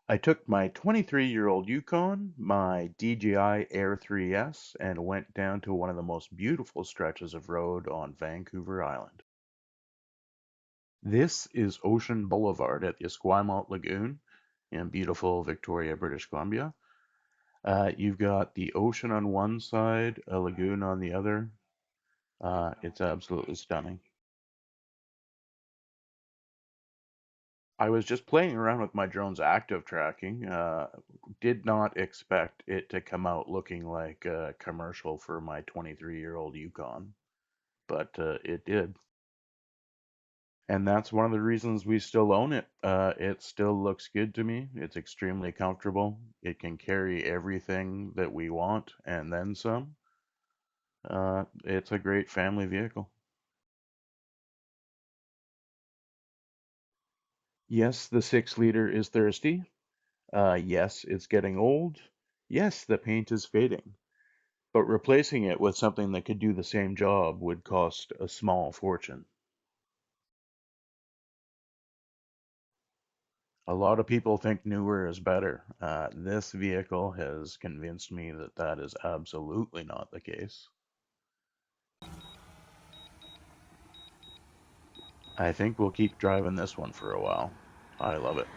I took my 23-year-old Yukon, my DJI Air 3S, and went down to one of the most beautiful stretches of road on Vancouver Island. This is Ocean Boulevard at the Esquimalt Lagoon in beautiful Victoria, British Columbia. You've got the ocean on one side, a lagoon on the other. It's absolutely stunning. I was just playing around with my drone's active tracking. Did not expect it to come out looking like a commercial for my 23-year-old Yukon, but it did. And that's one of the reasons we still own it. It still looks good to me. It's extremely comfortable. It can carry everything that we want and then some. It's a great family vehicle. Yes, the 6 liter is thirsty. Yes, it's getting old. Yes, the paint is fading. But replacing it with something that could do the same job would cost a small fortune. A lot of people think newer is better. This vehicle has convinced me that that is absolutely not the case. I think we'll keep driving this one for a while. I love it.